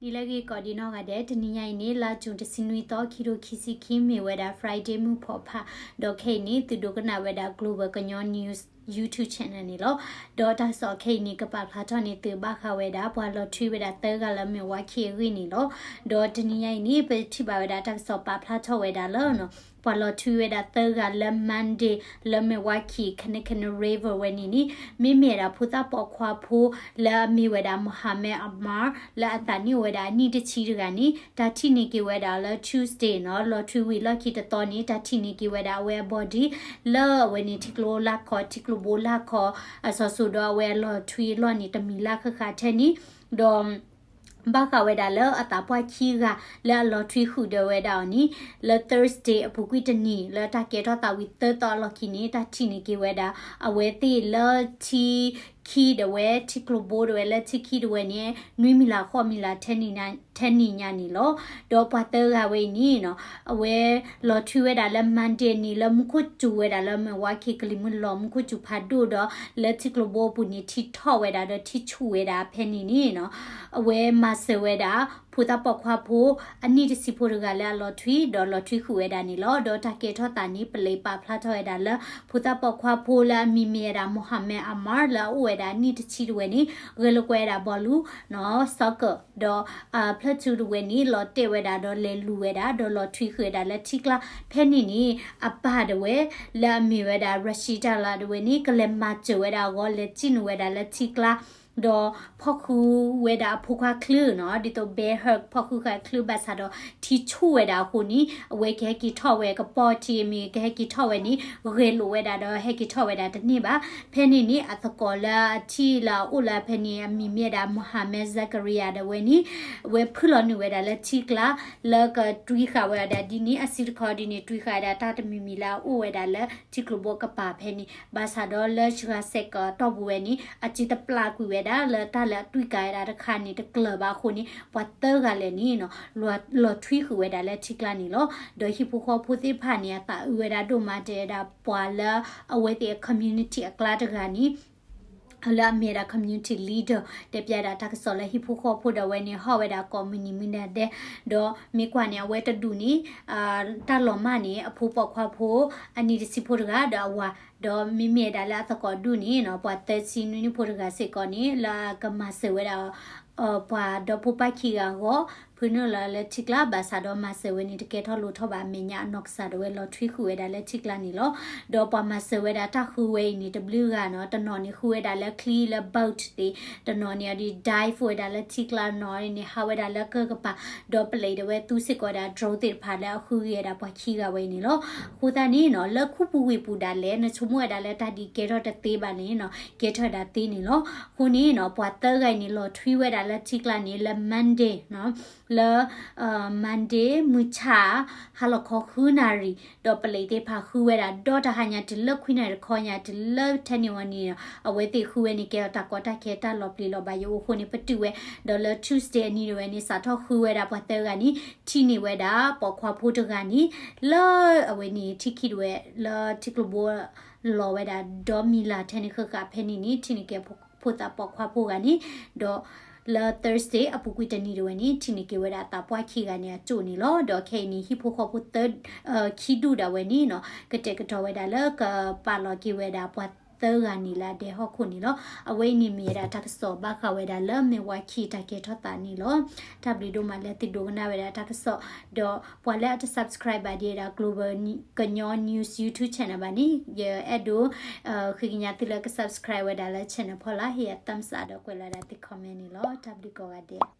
ဒီလကြီးကော်ဒီနောကတဲ့တနင်္ဂနွေနေ့လာဂျွန်တစင်နွီတော့ခီရိုခီစီခင်းမေဝဒါ Friday မှုဖော်ဖာဒေါ်ခိနေသူဒုကနာဝဒါ Global Canyon News YouTube channel นี่咯ဒေါ်တာဆော်ခိနေကပတ်ဖာတော့နေသူဘခဝဒါဘွာလော်ထရီဝဒါတဲကလည်းမြဝခေဝီนี่咯ဒေါ်တနင်္ဂနွေနေ့ပဲထိပါဝဒါတက်ဆော်ပါဖလာတော့ဝဒါလောနော်ပလော်ထရီဝဒါတဲကလည်းမန်ဒေးလည်းမြဝခေခနခနရေဗဝနီနီမိမေရာဖူတာပေါခွာဖိုလာမီဝဒါမိုဟာမက်အမာလာအတနီဝဒါနီတချီရကနီဒါတီနီကေဝဒါလာ Tuesday နော်လော်ထရီဝီလာခိတတော်နီဒါတီနီကေဝဒါဝဲ body လာဝနီတီကလိုလာခေါ်တီကလိုဘိုလာခေါ်အဆောဆူတော့ဝဲလော်ထရီလော်နီတမီလာခခတဲ့နီဒေါ်ဘာကဝဲဒါလအတာပွားချီကလာလော်ထရီခုဒဝဲဒါနီလာ Thursday အပူကွီတနီလာတကေတော့တာဝီသတော်လော်ခိနေတာချီနီကေဝဲဒါအဝဲတီလာချီခီဒဝဲတီကလိုဘိုဒဝဲလက်ချီခီဒဝဲနေနွေမီလာခေါ်မီလာ10နီညာနီလောတော့ပတ်တကဝဲနီနော်အဝဲလော်ထရီဝဲဒါလမန်တေနီလမခုချူဝဲဒါလမဝါခိကလီမလောမခုချူဖာဒိုတော့လက်ချီကလိုဘိုပူနီတီထော့ဝဲဒါတော့တီချူဝဲဒါဖဲနီနီနော်အဝဲမဆဝဲဒါဖူတာပေါခွာဖိုအနိတစီဖိုရကလည်းလော်ထရီဒေါ်လော်ထရီခုဝဲဒါနီလောဒေါ်တကေထော့တာနီပလေပါဖလာထော့ဝဲဒါလဖူတာပေါခွာဖိုလာမီမီရာမိုဟာမက်အမာလာဝဲဒါနီတချီဝဲနီဂလကွဲဒါဘောလူနော်ဆော့ကာဒေါ်ဖလက်ချူဝဲနီလော်တေဝဲဒါဒေါ်လေလူဝဲဒါဒေါ်လော်ထရီခွဲဒါလက်ချီကလာဖဲနီနီအပါဒဝဲလာမီဝဲဒါရရှိတာလာဒဝဲနီကလမချဝဲဒါကိုလက်ချီနဝဲဒါလက်ချီကလာဒေါ်ဖောက်ခုဝဲဒါဖုခါကလူနော်ဒီတော့ဘေဟက်ဖောက်ခုခါကလူဘတ်ဆာတော့တီချူဝဲဒါခုနီအဝဲခဲကီထော့ဝဲကပေါ်တီမီခဲကီထော့ဝဲနီရေလိုဝဲဒါတော့ဟဲကီထော့ဝဲဒါတနေ့ပါဖဲနီနီအသကောလာချီလာဥလာဖဲနီအမီမြဲဒါမိုဟာမက်ဇကရီယာဒဝဲနီဝဲဖူလော်နဝဲဒါလက်ချီကလာလကတွီခါဝဲဒါဒီနီအစီခေါ်ဒီနီတွီခါဒါတာတမီမီလာဥဝဲဒါလက်ချီကလဘောကပါဖဲနီဘာဆာတော့လက်ချရာဆက်ကတော့ဝဲနီအချီတပလာကွေဝဲဒါလတာလတွိကိုင်တာတခါနေတကလဘာခုနီပတ်တကလည်းနီနော်လော်ထွီခွေဒါလည်းချိကလာနီလောဒိုဟိဖိုခေါ်ဖိုတိဖာနီယာတာဝဲဒါဒိုမာတေဒါပွာလာအဝဲတဲ့ community အကလာတကနီအလာမေရာ community leader တပြတာတက်ဆော်လဟိဖိုခေါ်ဖိုဒဝဲနေဟောဝဲဒါ community မင်းတဲ့ဒေါ်မိကွာနေဝဲတဒူနီတာလော်မနီအဖိုးပေါခွာဖိုအနီတစီဖိုဒကဒါဝါဒေါ်မိမေဒါလာသကောဒူနီနော်ပတ်သက်စီနူနီဖိုဒကစေကောနီလာကမဆေဝဲဒါပွာဒေါ်ပူပခီကဟောဖုနလာလက်ချီကလာဘာသာဒေါ်မဆေဝဲနီတကယ်ထော်လို့ထော်ပါမညာနော့ဆာဒဝဲလော်ထရီခွေဒါလက်ချီကလာနီလောဒေါ်ပမဆေဝဲဒါတခုဝဲနီ W ကနော်တနော်နီခွေဒါလက်ခလီလက်ဘောက်တီတနော်နီဒီ dive ဝဲဒါလက်ချီကလာနော်နီဟာဝဲဒါလက်ကကပါဒေါ်ပလေဒဝဲသူစစ်ကောဒါ draw တိဖာလက်ခုရဒါပွာခီကဝဲနီလောခုတနီနော်လက်ခုပူဝေပူဒါလဲနချုံမွဲဒါလက်တဒီကေတော့တသေးပါနေနော်ကေထော်ဒါသေးနီလောခုနီနော်ပွာတဲကိုင်နီလောထရီဝဲဒါလက်ချီကလာနီလက် Monday နော်လာMonday မူချာဟာလခေါခူနာရီတော့ပလေတဲ့ဖာခူဝဲတာဒေါ်တဟညာတလခွိနေခေါညာတလထနေဝနီအဝဲတိခူဝဲနေကေတာကောတာကေတာလော်ပလီလော်ဘယိုခုနေပတူဝဲဒေါ်လာ Tuesday နီဝဲနေစာတော့ခူဝဲတာပတ်တဲကနီချီနေဝဲတာပေါ်ခွာဖို့တကနီလောအဝဲနေတိခိဝဲလောတိကလဘောလော်ဝဲတာဒေါ်မီလာထနေခကဖဲနီနီချီနေကေဖို့တာပေါ်ခွာဖို့ကနီဒေါ်လာ Thursday အပူကွီတနီတွေနီတီနီကေဝဒါတာပွားခီကနေကျိုနီလောဒေါ်ခေနီဟီဖိုခေါ်ဖို့သခီဒူဒါဝဲနီနော်ကတဲ့ကတော့ဝဲဒါလကပါလော်ကီဝဲဒါပွားတဲကနီလာတဲ့ဟောခုနီလောအဝဲနီမီရာတက်ဆောဘခဝဲဒါလမေဝါခီတကေထောတာနီလောတပ်လီဒိုမလက်တီဒိုနာဝဲဒါတက်ဆောဒေါ်ပွာလက် subscribe ပါဒီဒါ global Canyon News YouTube channel ပါနီအဲ့ဒိုခိကညာတိလက subscribe ဝဲဒါလဲ channel ဖော်လာဟီယ thumbs up တော့ကွယ်လာတဲ့ comment နီလောတပ်လီကောကတဲ့